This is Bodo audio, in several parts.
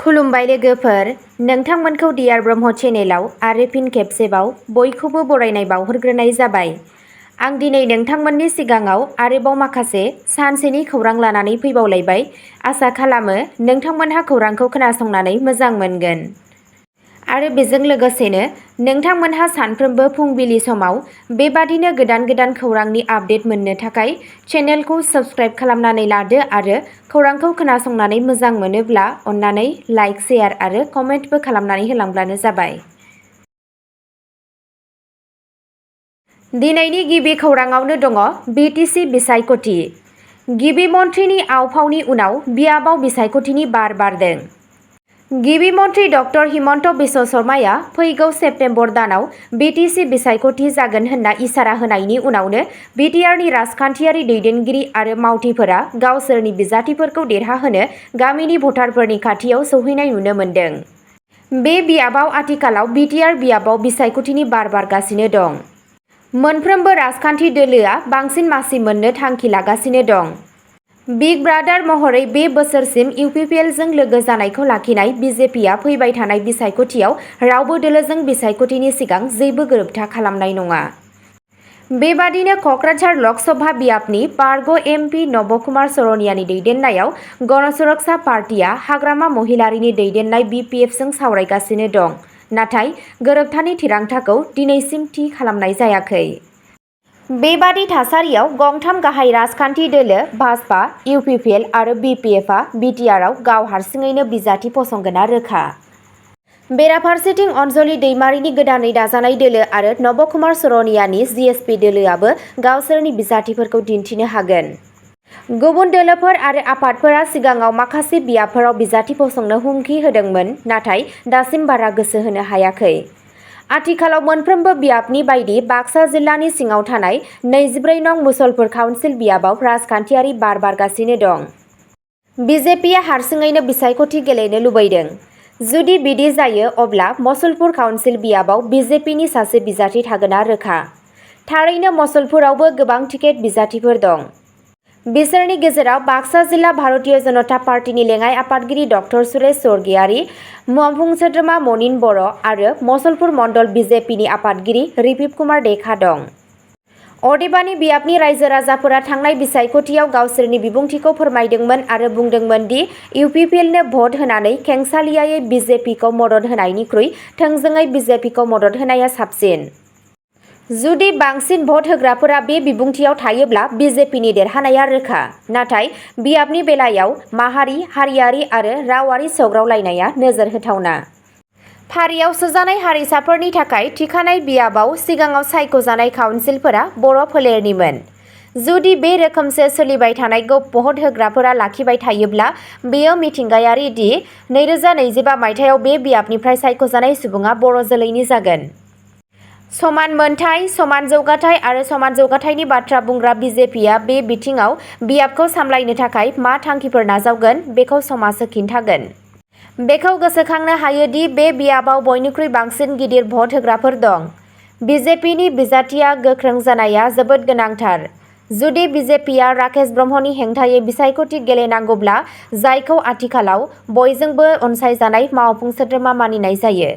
खुलुमबाय लोगोफोर, नोंथांमोनखौ डियार ब्रह्म चेनेलाव आरो फिन खेबसेबाव बयखौबो बरायनाय बावहरग्रोनाय जाबाय। आं दिनै नोंथांमोननि सिगाङाव आरोबाव माखासे सानसेनि खौरां लानानै फैबावलायबाय। आसा खालामो नोंथांमोनहा खौरांखौ खोनासंनानै मोजां मोनगोन। आरो बेजों लोगोसेनो नोंथांमोनहा सानफ्रोमबो फुंबिलि समाव बेबादिनो गोदान गोदान खौरांनि आपडेट मोननो थाखाय चेनेलखौ साबस्क्राइब खालामनानै लादो आरो खौरांखौ खोनासंनानै मोजां मोनोब्ला अन्नानै लाइक, शेयार आरो कमेन्टबो खालामनानै होलांब्लानो जाबाय। दिनैनि गिबि खौराङावनो दङ BTC बिसायख'थि। गिबि मन्थ्रिनि आव-फावनि उनाव बियाबाव बिसायख'थिनि बार बारदों। गिबि मन्थ्रि डक्टर हिमन्त बिश्व शर्माया फैगौ सेप्तेम्बर दानाव BTC बिसायख'थि जागोन होनना इसारा होनायनि उनावनो बिटिआरनि राजखान्थियारि दैदेनगिरि आरो मावथिफोरा गावसोरनि बिजाथिफोरखौ देरहाहोनो गामिनि भटारफोरनि खाथियाव सौहैनाय नुनो मोन्दों। बे बियाबाव आथिखालाव बिटिआर बियाबाव बिसायख'थिनि बार बारगासिनो दं। मोनफ्रोमबो राजखान्थि दोलोआ बांसिन मासि मोननो थांखि लागासिनो दं। बिग ब्रादार महरै बे बोसोरसिम UPPL जों लोगो जानायखौ लाखिनाय बिजेपिआ फैबाय थानाय बिसायख'थियाव रावबो दोलोजों बिसायख'थिनि सिगां जेबो गोरोबथा खालामनाय नङा। बेबादिनो क'क्राझार लक सभा बियाबनि बारग' MP नब कुमार सरनियानि दैदेननायाव गणसुरक्षा पार्टीआ हाग्रामा महिलारीनि दैदेननाय BPF जों सावरायगासिनो दं। नाथाय गोरोबथानि थिरांथाखौ दिनैसिम थि खालामनाय जायाखै। बेबादि थासारियाव गंथाम गाहाय राजखान्थि दोलो भाजपा, UPPL आरो BPFआ बिटिआरआव गाव हारसिङैनो बिजाथि फसंगोना रोखा। बेराफारसेथिं अनजलि दैमारिनि गोदानै दाजानाय दोलो आरो नब कुमार सरनियानि GSP दोलोआबो गावसोरनि बिजाथिफोरखौ दिन्थिनो हागोन। गुबुन दोलोफोर आरो आफादफोरा सिगाङाव माखासे बियाबफोराव बिजाथि फसंनो हुमखि होदोंमोन, नाथाय दासिम बारा गोसो होनो हायाखै। आथिखालाव मोनफ्रोमबो बियाबनि बायदि बाक्सा जिल्लानि सिङाव थानाय 24 नं मुसलपुर काउन्सिल बियाबाव राजखान्थियारि बार बारगासिनो दं। बिजेपिआ हारसिङैनो बिसायख'थि गेलेनो लुबैदों। जुदि बिदि जायो अब्ला मसलपुर काउन्सिल बियाबाव बिजेपिनि सासे बिजाथि थागोना रोखा। थारैनो मसलपुरावबो गोबां टिकेट बिजाथिफोर दं। बिसोरनि गेजेराव बाक्सा जिल्ला भारतीय जनता पार्टीनि लेङाइ आफादगिरि डक्टर सुरेश स्वर्गियारी, मावफुं सोद्रोमा मनिन बर' आरो मसलपुर मण्डल बिजेपिनि आफादगिरि रिपिप कुमार देखा दं। अदेबानि बियाबनि रायजो राजाफोरा थांनाय बिसायख'थियाव गावसोरनि बिबुंथिखौ फोरमायदोंमोन आरो बुंदोंमोन दि UPPLनो भट होनानै खेंसालियायै बिजेपिखौ मदद होनायनिख्रुइ थोंजोङै बिजेपिखौ मदद होनाया साबसिन। जुदि बांसिन भट होग्राफोरा बे बिबुंथियाव थायोब्ला बिजेपिनि देरहानाया रोखा। नाथाय बियाबनि बेलायाव माहारि, हारियारि आरो रावारि सौग्रावलायनाया नोजोर होथावना। फारियाव सोजानाय हारिसाफोरनि थाखाय थिखानाय बियाबाव सिगाङाव सायख'जानाय काउन्सिलफोरा बर' फोलेरनिमोन। जुदि बे रोखोमसे सोलिबाय थानायखौ भट होग्राफोरा लाखिबाय थायोब्ला बेयो मिथिंगायारि दि 2025 मायथाइयाव बे बियाबनिफ्राय सायख'जानाय सुबुङा बर' जोलैनि जागोन। समान मोनथाय, समान जौगाथाय आरो समान जौगाथायनि बाथ्रा बुंग्रा बिजेपिआ बे बिथिङाव बियाबखौ सामलायनो थाखाय मा थांखिफोर नाजावगोन बेखौ समाजो खिन्थागोन। बेखौ गोसोखांनो हायो दि बे बियाबाव बयनिख्रुइ बांसिन गिदिर भट होग्राफोर दं। बिजेपिनि बिजाथिया गोख्रों जानाया जोबोद गोनांथार। जुदि बिजेपिआ राकेश ब्रह्मनि हेंथायै बिसायख'थि गेलेनांगौब्ला, जायखौ आथिखालाव बयजोंबो अनसायजानाय मावफुं सोद्रोमा मानिनाय जायो।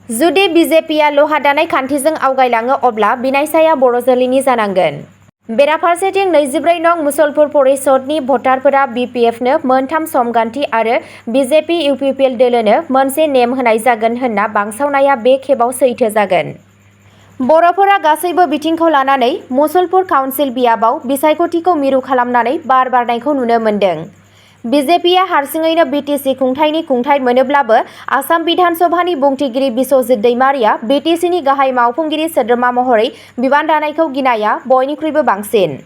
जुदि बिजेपिआ लहा दानाय खान्थिजों आवगायलाङो अब्ला बिनायसाया बर' जोलैनि जानांगोन। बेराफारसेथिं 24 नं मुसलपुर परिषदनि भटारफोरा BPFनो मोनथाम समगान्थि आरो बिजेपि UPPL दोलोनो मोनसे नेम होनाय जागोन होनना बांसावनाया बे खेबाव सैथो जागोन। बर'फोरा गासैबो बिथिंखौ लानानै मुसलपुर काउन्सिल बियाबाव बिसायख'थिखौ मिरु खालामनानै बार बारनायखौ नुनो मोन्दों। बिजेपिआ हारसिङैनो BTC खुंथायनि खुंथाय मोनोब्लाबो आसाम बिधान सभानि बुंथिगिरि बिश्वजित दैमारिया BTCनि गाहाय मावफुंगिरि सोद्रोमा महरै बिबान लानायखौ गिनाया बयनिख्रुइबो बांसिन।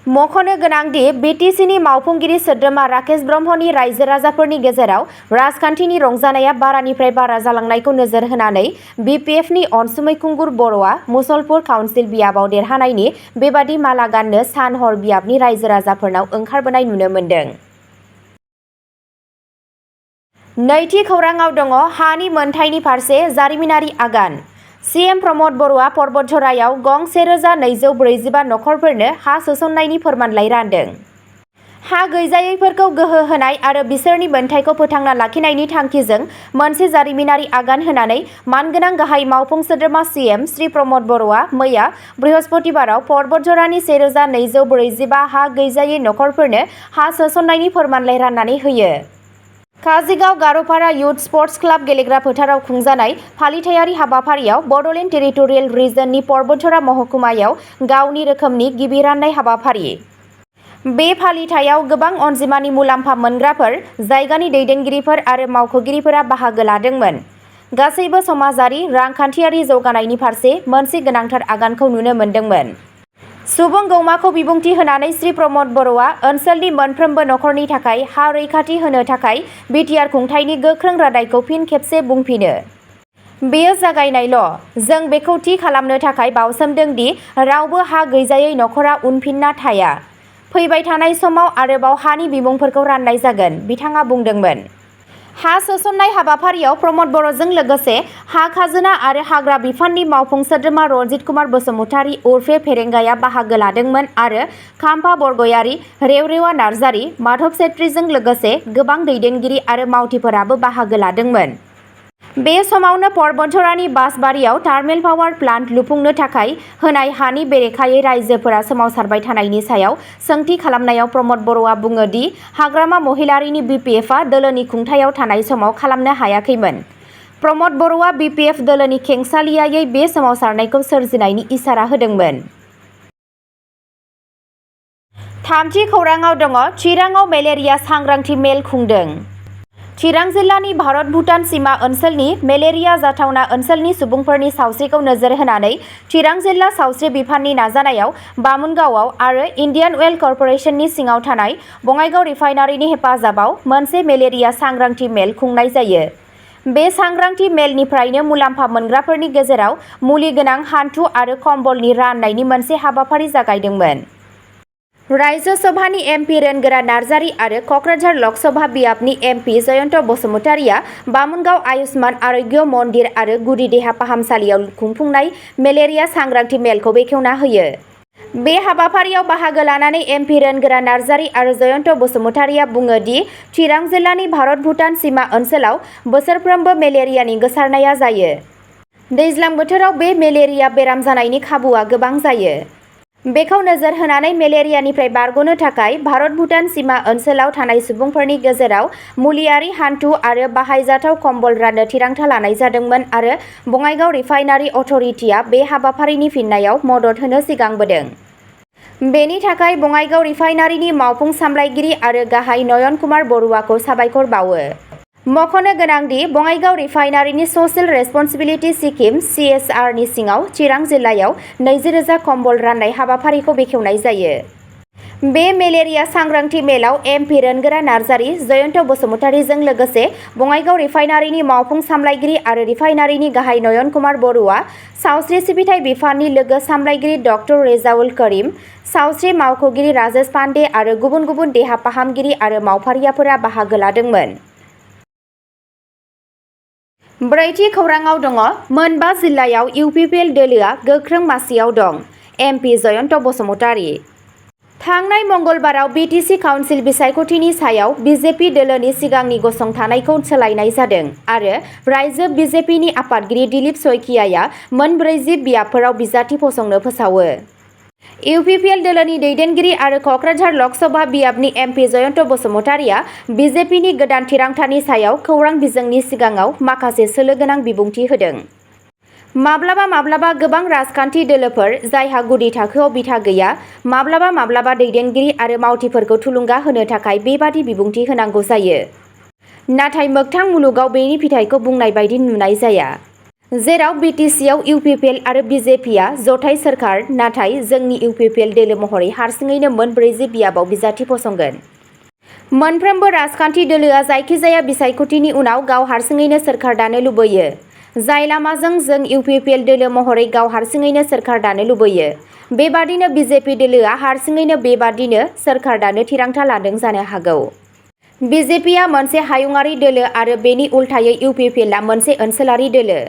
मख'नो गोनांदि BTCनि मावफुंगिरि सोद्रोमा राकेश ब्रह्मनि रायजो राजाफोरनि गेजेराव राजखान्थिनि रंजानाया बारानिफ्राय बारा जालांनायखौ नोजोर होनानै BPFनि अनसुमै खुंगुर बर'आ मुसलपुर काउन्सिल बियाबाव देरहानायनि बेबादि माला गाननो सान-हर बियाबनि रायजो राजाफोरनाव ओंखारबोनाय नुनो मोन्दों। नैथि खौराङाव दङ हानि मोनथायनि फारसे जारिमिनारि आगान। CM प्रमद बर'आ पर्बतझरायाव गं 1245 नखरफोरनो हा सोसननायनि फोरमानलाइ रानदों। हा गैजायैफोरखौ गोहो होनाय आरो बिसोरनि मोनथायखौ फोथांना लाखिनायनि थांखिजों मोनसे जारिमिनारि आगान होनानै मानगोनां गाहाय मावफुं सोद्रोमा CM श्री प्रमद बर'आ मैया बृहस्पतिबाराव पर्बत जरानि 1245 हा गैजायै नखरफोरनो हा सोसननायनि फोरमानलाइ राननानै होयो। काजिगाव गार'पारा युथ स्पर्ट्स क्लाब गेलेग्रा फोथाराव खुंजानाय फालिथायारि हाबाफारियाव बड'लेण्ड टेरिटरियेल रिजननि पर्बतझरा महकुमायाव गावनि रोखोमनि गिबि राननाय हाबाफारि। बे फालिथायाव गोबां अनजिमानि मुलाम्फा मोनग्राफोर, जायगानि दैदेनगिरिफोर आरो मावख'गिरिफोरा बाहागो लादोंमोन। गासैबो समाजारि, रांखान्थियारि जौगानायनि फारसे मोनसे गोनांथार आगानखौ नुनो मोन्दोंमोन। सुबुं गौमाखौ बिबुंथि होनानै श्री प्रमद बर'आ ओनसोलनि मोनफ्रोमबो नखरनि थाखाय हा रैखाथि होनो थाखाय BTR खुंथायनि गोख्रों रादायखौ फिन खेबसे बुंफिनो। बेयो जागायनायल'। जों बेखौ थि खालामनो थाखाय बावसोमदों दि रावबो हा गैजायै नखरा उनफिनना थाया। फैबाय थानाय समाव आरोबाव हानि बिमुंफोरखौ राननाय जागोन, बिथाङा बुंदोंमोन। हा सोसननाय हाबाफारियाव प्रमद बर'जों लोगोसे हा खाजोना आरो हाग्रा बिफाननि मावफुं सोद्रोमा रनजित कुमार बसुमतारी उर्फे फेरेंगाया बाहागो लादोंमोन आरो खाम्फा बरगयारी, रेवरेवा नार्जारी, माधव सेत्रीजों लोगोसे गोबां दैदेनगिरि आरो मावथिफोराबो बाहागो लादोंमोन। बे समावनो पर्बतझरानि बासबारियाव थार्मेल पावार प्लान्ट लुफुंनो थाखाय होनाय हानि बेरेखायै रायजोफोरा सोमावसारबाय थानायनि सायाव सोंथि खालामनायाव प्रमद बर'आ बुङो दि हाग्रामा महिलारीनि BPFआ दोलोनि खुंथायाव थानाय समाव खालामनो हायाखैमोन। प्रमद बर'आ BPF दोलोनि खेंसालियायै बे सोमावसारनायखौ सोरजिनायनि इसारा होदोंमोन। थामथि खौराङाव दङ चिराङाव मेलेरिया सांग्रांथि मेल खुंदों। चिरां जिल्लानि भारत-भुटान सीमा ओनसोलनि मेलेरिया जाथावना ओनसोलनि सुबुंफोरनि सावस्रिखौ नोजोर होनानै चिरां जिल्ला सावस्रि बिफाननि नाजानायाव बामुनगावआव आरो इन्डियान अइल कर्परेसननि सिङाव थानाय बङाइगाव रिफाइनारिनि हेफाजाबाव मोनसे मेलेरिया सांग्रांथि मेल खुंनाय जायो। बे सांग्रांथि मेलनिफ्रायनो मुलाम्फा मोनग्राफोरनि गेजेराव मुलि गोनां हान्थु आरो कम्बलनि राननायनि मोनसे हाबाफारि जागायदोंमोन। रायजो सभानि MP रोनगोरा नार्जारी आरो क'क्राझार लकसभा बियाबनि MP जयन्त बसुमतारीया बामुनगाव आयुष्मान आर'ग्य मन्दिर आरो गुदि देहा फाहामसालियाव खुंफुंनाय मेलेरिया सांग्रांथि मेलखौ बेखेवना होयो। बे हाबाफारियाव बाहागो लानानै MP रोनगोरा नार्जारी आरो जयन्त बसुमतारीया बुङो दि चिरां जिल्लानि भारत-भुटान सीमा ओनसोलाव बोसोरफ्रोमबो मेलेरियानि गोसारनाया जायो। दैज्लां बोथोराव बे मेलेरिया बेराम जानायनि खाबुआ गोबां जायो। बेखौ नोजोर होनानै मेलेरियानिफ्राय बारग'नो थाखाय भारत-भुटान सीमा ओनसोलाव थानाय सुबुंफोरनि गेजेराव मुलियारि हान्थु आरो बाहायजाथाव कम्बल राननो थिरांथा लानाय जादोंमोन आरो बङाइगाव रिफाइनारि अथ'रिटिआ बे हाबाफारिनि फिननायाव मदद होनो सिगांबोदों। बेनि थाखाय बङाइगाव रिफाइनारिनि मावफुं सामलायगिरि आरो गाहाय नयन कुमार बरुवाखौ साबायखर बावो। मख'नो गोनांदि बङाइगाव रिफाइनारिनि ससियेल रेसपन्सिबिलिटि स्किम CSR नि सिङाव चिरां जिल्लायाव 20,000 कम्बल राननाय हाबाफारिखौ बेखेवनाय जायो। बे मेलेरिया सांग्रांथि मेलाव MP रोनगोरा नार्जारी, जयन्त बसुमतारीजों लोगोसे बङाइगाव रिफाइनारिनि मावफुं सामलायगिरि आरो रिफाइनारिनि गाहाय नयन कुमार बरुवा, सावस्रि सिबिथाय बिफाननि लोगो सामलायगिरि डक्टर रेजाउल करिम, सावस्रि मावख'गिरि राजेश पान्डे आरो गुबुन गुबुन देहा फाहामगिरि आरो मावफारियाफोरा बाहागो लादोंमोन। ब्रैथि खौराङाव दङ मोनबा जिल्लायाव UPPL दोलोआ गोख्रों मासियाव दं। MP जयन्त बसुमतारी। थांनाय मंगलबाराव BTC काउन्सिल बिसायख'थिनि सायाव BJP दोलोनि सिगांनि गसंथानायखौ सोलायनाय जादों आरो रायजो BJPनि आफादगिरि दिलीप शइकियाआ मोन 40 बियाबफोराव बिजाथि फसंनो फोसावो। UPPL दोलोनि दैदेनगिरि आरो क'क्राझार लकसभा बियाबनि MP जयन्त बसुमतारीया BJPनि गोदान थिरांथानि सायाव खौरां बिजोंनि सिगाङाव माखासे सोलो गोनां बिबुंथि होदों। माब्लाबा माब्लाबा गोबां राजखान्थि दोलोफोर जायहा गुदि थाखोआव बिथा गैया, माब्लाबा माब्लाबा दैदेनगिरि आरो मावथिफोरखौ थुलुंगा होनो थाखाय बेबादि बिबुंथि होनांगौ जायो। नाथाय मोगथां मुलुगाव बेनि फिथायखौ बुंनाय बायदि नुनाय जाया। जेराव BTCआव UPPL आरो BJPआ जथाय सोरखार, नाथाय जोंनि UPPL दोलो महरै हारसिङैनो मोन 40 बियाबाव बिजाथि फसंगोन। मोनफ्रोमबो राजखान्थि दोलोआ जायखिजाया बिसायख'थिनि उनाव गाव हारसिङैनो सोरखार दानो लुबैयो। जाय लामाजों जों UPPL दोलो महरै गाव हारसिङैनो सोरखार दानो लुबैयो। बेबादिनो BJP दोलोआ हारसिङैनो बेबादिनो सोरखार दानो थिरांथा लादों जानो हागौ। BJPआ मोनसे हायुङारि दोलो आरो बेनि उल्थायै UPPLआ मोनसे ओनसोलारि दोलो।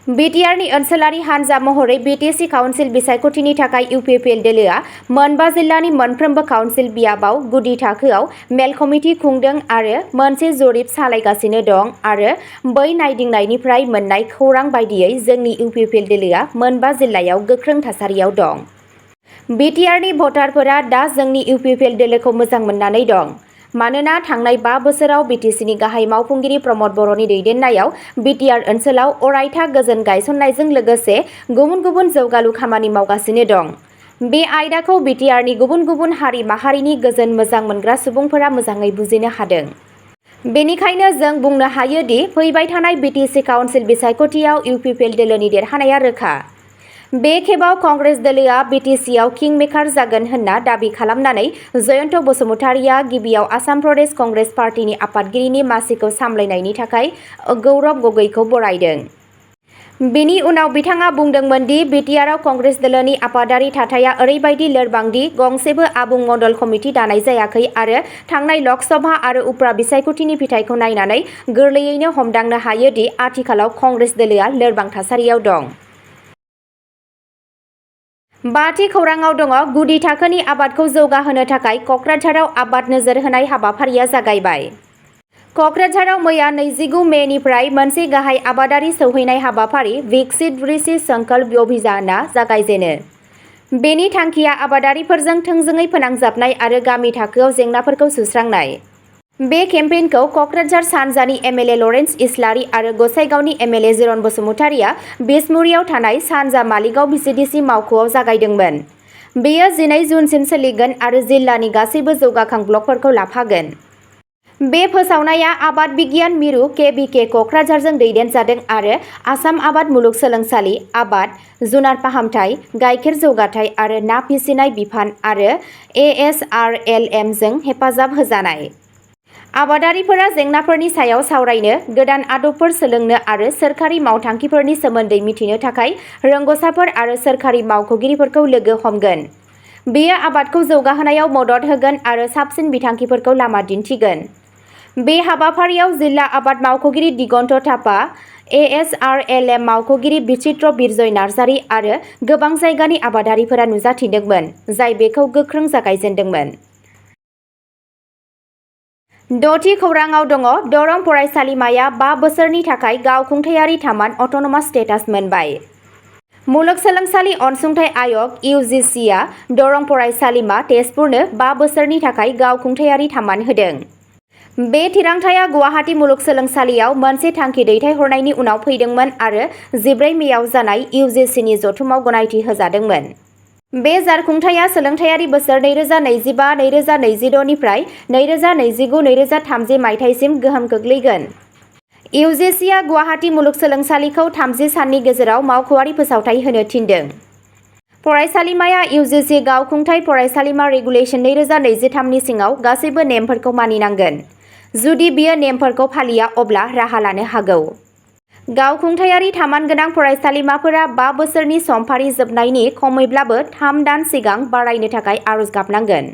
बिटिआरनि ओनसोलारि हानजा महरै बिटिसि काउन्सिल बिसायख'थिनि थाखाय UPPL दोलोआ मोनबा जिल्लानि मोनफ्रोमबो काउन्सिल बियाबाव गुदि थाखोआव मेल कमिटि खुंदों आरो मोनसे जरिप सालायगासिनो दं आरो बै नायदिंनायनिफ्राय मोननाय खौरां बायदियै जोंनि UPPL दोलोआ मोनबा जिल्लायाव गोख्रों थासारियाव दं। बिटिआरनि भटारफोरा दा जोंनि UPPL दोलोखौ मोजां मोननानै दं। मानोना थांनाय 5 बोसोराव बिटिसिनि गाहाय मावफुंगिरि प्रमद बर'नि दैदेननायाव बिटिआर ओनसोलाव अरायथा गोजोन गायसननायजों लोगोसे गुबुन गुबुन जौगालु खामानि मावगासिनो दं। बे आयदाखौ बिटिआरनि गुबुन गुबुन हारि माहारिनि गोजोन मोजां मोनग्रा सुबुंफोरा मोजाङै बुजिनो हादों। बेनिखायनो जों बुंनो हायो दि फैबाय थानाय बिटिसि काउन्सिल बिसायख'थियाव UPPL दोलोनि देरहानाया रोखा। बे खेबाव कंग्रेस दोलोआ बिटिसिआव किंमेकार जागोन होनना दाबि खालामनानै जयन्त बसुमतारीआ गिबियाव आसाम प्रदेश कंग्रेस पार्टीनि आफादगिरिनि मासिखौ सामलायनायनि थाखाय गौरब गगैखौ बरायदों। बेनि उनाव बिथाङा बुंदोंमोन दि बिटिआरआव कंग्रेस दोलोनि आफादारि थाथाया ओरैबायदि लोरबां दि गंसेबो आबुं मडल कमिटि दानाय जायाखै आरो थांनाय लक सभा आरो उफ्रा बिसायख'थिनि फिथाइखौ नायनानै गोरलैयैनो हमदांनो हायो दि आथिखालाव कंग्रेस दोलोआ लोरबां थासारियाव दं। बाथि खौराङाव दङ गुदि थाखोनि आबादखौ जौगाहोनो थाखाय क'क्राझाराव आबाद नोजोर होनाय हाबाफारिया जागायबाय। क'क्राझाराव मैया 29 मेनिफ्राय मोनसे गाहाय आबादारि सौहैनाय हाबाफारि विकसित ऋषि संकल्प अभियानआ जागायजेनो। बेनि थांखिया आबादारिफोरजों थोंजोङै फोनांजाबनाय आरो गामि थाखोआव जेंनाफोरखौ सुस्रांनाय। बे केम्पेइनखौ क'क्राझार सानजानि MLA लरेन्स इस्लारि आरो गसाइगावनि MLA जिरन बसुमतारीआ बिसमुरियाव थानाय सानजा मालिगाव VCDC मावख'आव जागायदोंमोन। बेयो 12 जुनसिम सोलिगोन आरो जिल्लानि गासैबो जौगाखां ब्लकफोरखौ लाफागोन। बे फोसावनाया आबाद बिगियान मिरु KVK क'क्राझारजों दैदेनजादों आरो आसाम आबाद मुलुगसोलोंसालि, आबाद, जुनार फाहामथाय, गायखेर जौगाथाय आरो ना फिसिनाय बिफान आरो ASRLM जों हेफाजाब होजानाय। आबादारिफोरा जेंनाफोरनि सायाव सावरायनो, गोदान आदबफोर सोलोंनो आरो सोरखारि मावथांखिफोरनि सोमोन्दै मिथिनो थाखाय रोंग'साफोर आरो सोरखारि मावख'गिरिफोरखौ लोगो हमगोन। बेयो आबादखौ जौगाहोनायाव मदद होगोन आरो साबसिन बिथांखिफोरखौ लामा दिन्थिगोन। बे हाबाफारियाव जिल्ला आबाद मावख'गिरि दिगन्त थापा, ASRLM मावख'गिरि बिचित्र बिरजय नार्जारि आरो गोबां जायगानि आबादारिफोरा नुजाथिदोंमोन, जाय बेखौ गोख्रों जागायजेनदोंमोन। द'थि खौराङाव दङ दरं फरायसालिमाया 5 बोसोरनि थाखाय गावखुंथायारि थामान अट'नमास स्टेटास मोनबाय। मुलुगसोलोंसालि अनसुंथाइ आय'ग UGCआ दरं फरायसालिमा तेजपुरनो 5 बोसोरनि थाखाय गावखुंथायारि थामान होदों। बे थिरांथाया गुवाहाटी मुलुगसोलोंसालियाव मोनसे थांखि दैथायहरनायनि उनाव फैदोंमोन आरो 14 मेआव जानाय UGCनि जथुमाव गनायथि होजादोंमोन। बे जारखुंथाया सोलोंथायारि बोसोर 2025-2026 निफ्राय 2029-2030 मायथाइसिम गोहोम खोख्लैगोन। UGCआ गुवाहाटी मुलुगसोलोंसालिखौ 30 साननि गेजेराव मावख'आरि फोसावथाय होनो थिनदों। फरायसालिमाया UGC गावखुंथाय फरायसालिमा रेगुलेशन 2023 नि सिङाव गासैबो नेमफोरखौ मानिनांगोन। जुदि बियो नेमफोरखौ फालिया अब्ला राहा लानो हागौ। गावखुंथायारि थामान गोनां फरायसालिमाफोरा 5 बोसोरनि समफारि जोबनायनि खमैब्लाबो 3 दान सिगां बारायनो थाखाय आर'ज गाबनांगोन।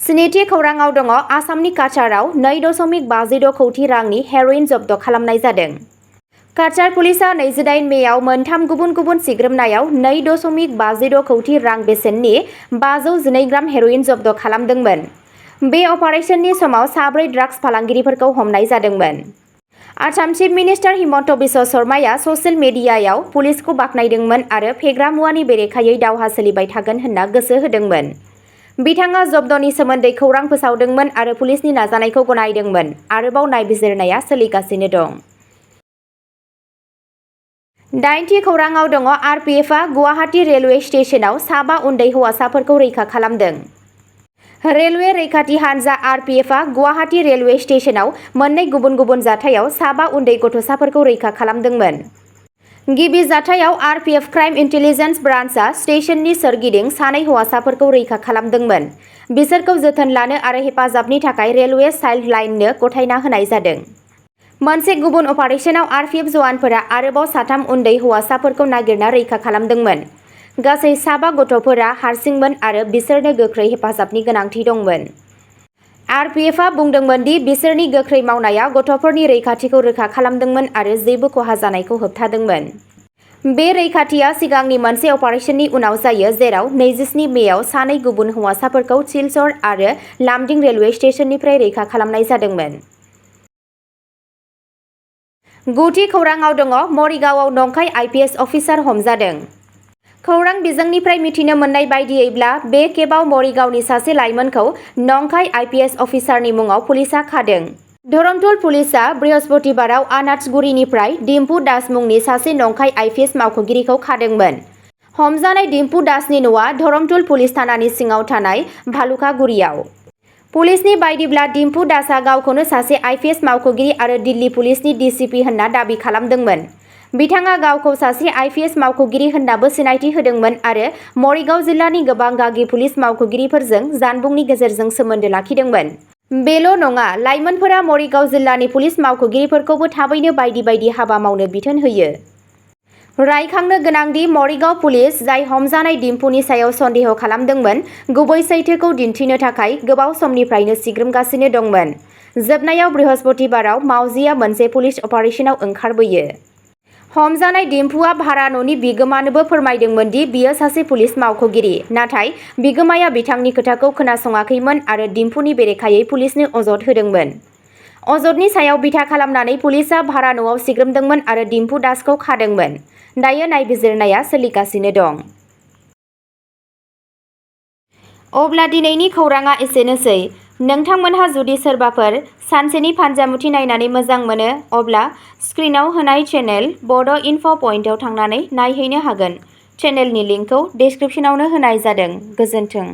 स्निथि खौराङाव दङ आसामनि काछाराव 2.56 कौटि रांनि हेर'इन जब्द खालामनाय जादों। काछार पुलिसआ 28 मेआव मोनथाम गुबुन गुबुन सिग्रोमनायाव 2.56 कौटि रां बेसेननि 512 ग्राम हेर'इन जब्द खालामदोंमोन। बे अपारेशननि समाव 4 ड्राग्स फालांगिरिफोरखौ हमनाय जादोंमोन। आसाम चिफ मिनिस्टार हिमन्त बिश्व शर्माया ससियेल मिडियायाव पुलिसखौ बाख्नायदोंमोन आरो फेग्रा मुवानि बेरेखायै दावहा सोलिबाय थागोन होनना गोसो होदोंमोन। बिथाङा जब्दनि सोमोन्दै खौरां फोसावदोंमोन आरो पुलिसनि नाजानायखौ गनायदोंमोन। आरोबाव नायबिजिरनाया सोलिगासिनो दं। 8थि खौराङाव दङ RPFआ गुवाहाटी रेलवे स्टेशनाव साबा उन्दै हौवासाफोरखौ रैखा खालामदों। रेलवे रैखाथि हानजा RPFआ गुवाहाटी रेलवे स्टेशनाव मोननै गुबुन गुबुन जाथायाव साबा उन्दै गथ'साफोरखौ रैखा खालामदोंमोन। गिबि जाथायाव RPF क्राइम इन्टेलिजेन्स ब्रान्चआ स्टेशननि सोरगिदिं सानै हौवासाफोरखौ रैखा खालामदोंमोन। बिसोरखौ जोथोन लानो आरो हेफाजाबनि थाखाय रेलवे चाइल्ड लाइननो गथायना होनाय जादों। मोनसे गुबुन अपारेशनाव RPF जवानफोरा आरोबाव 3 उन्दै हौवासाफोरखौ नागिरना रैखा खालामदोंमोन। गासै 7 गथ'फोरा हारसिंमोन आरो बिसोरनो गोख्रै हेफाजाबनि गोनांथि दंमोन। RPFआ बुंदोंमोन दि बिसोरनि गोख्रै मावनाया गथ'फोरनि रैखाथिखौ रोखा खालामदोंमोन आरो जेबो खहा जानायखौ होबथादोंमोन। बे रैखाथिया सिगांनि मोनसे अपारेशननि उनाव जायो जेराव 27 मेआव सानै गुबुन हौवासाफोरखौ सिलचर आरो लामडिं रेलवे स्टेशननिफ्राय रैखा खालामनाय जादोंमोन। गुथि खौरांआव दङ मरिगावआव नंखाय IPS अफिसार हमजादों। खौरां बिजोंनिफ्राय मिथिनो मोननाय बायदियैब्ला बे खेबाव मरिगावनि सासे लाइमोनखौ नंखाय IPS अफिसारनि मुङाव पुलिसआ खादों। धरमतुल पुलिसआ बृहस्पतिबाराव आनाथगुरिनिफ्राय डिम्पु दास मुंनि सासे नंखाय IPS मावख'गिरिखौ खादोंमोन। हमजानाय डिम्पु दासनि न'आ धरमतुल पुलिस थानानि सिङाव थानाय भालुकागुरियाव। पुलिसनि बायदिब्ला डिम्पु दासआ गावखौनो सासे IPS मावख'गिरि आरो दिल्ली पुलिसनि DCP होनना दाबि खालामदोंमोन। बिथाङा गावखौ सासे IPS मावख'गिरि होननाबो सिनायथि होदोंमोन आरो मरिगाव जिल्लानि गोबां गागि पुलिस मावख'गिरिफोरजों जानबुंनि गेजेरजों सोमोन्दो लाखिदोंमोन। बेल' नङा, लाइमोनफोरा मरिगाव जिल्लानि पुलिस मावख'गिरिफोरखौबो थाबैनो बायदि बायदि हाबा मावनो बिथोन होयो। रायखांनो गोनांदि मरिगाव पुलिस, जाय हमजानाय डिम्पुनि सायाव सन्देह खालामदोंमोन, गुबै सैथोखौ दिन्थिनो थाखाय गोबाव समनिफ्रायनो सिग्रोमगासिनो दंमोन। जोबनायाव बृहस्पतिबाराव मावजिआ मोनसे पुलिस अपारेशनाव ओंखारबोयो। हमजानाय डिम्पुआ भारा न'नि बिगोमानोबो फोरमायदोंमोन दि बियो सासे पुलिस मावख'गिरि, नाथाय बिगोमाया बिथांनि खोथाखौ खोनासङाखैमोन आरो डिम्पुनि बेरेखायै पुलिसनो अजद होदोंमोन। अजदनि सायाव बिथा खालामनानै पुलिसआ भारा न'आव सिग्रोमदोंमोन आरो डिम्पु दासखौ खादोंमोन। दायो नायबिजिरनाया सोलिगासिनो दं। अब्ला दिनैनि खौरांआ एसेनोसै। नोंथांमोनहा जुदि सोरबाफोर सानसेनि फानजामुथि नायनानै मोजां मोनो, अब्ला स्क्रिनआव होनाय चेनेल बड' इनफ' पइन्टआव थांनानै नायहैनो हागोन। चेनेलनि लिंकखौ डिस्क्रिप्शनावनो होनाय जादों। गोजोन्थों।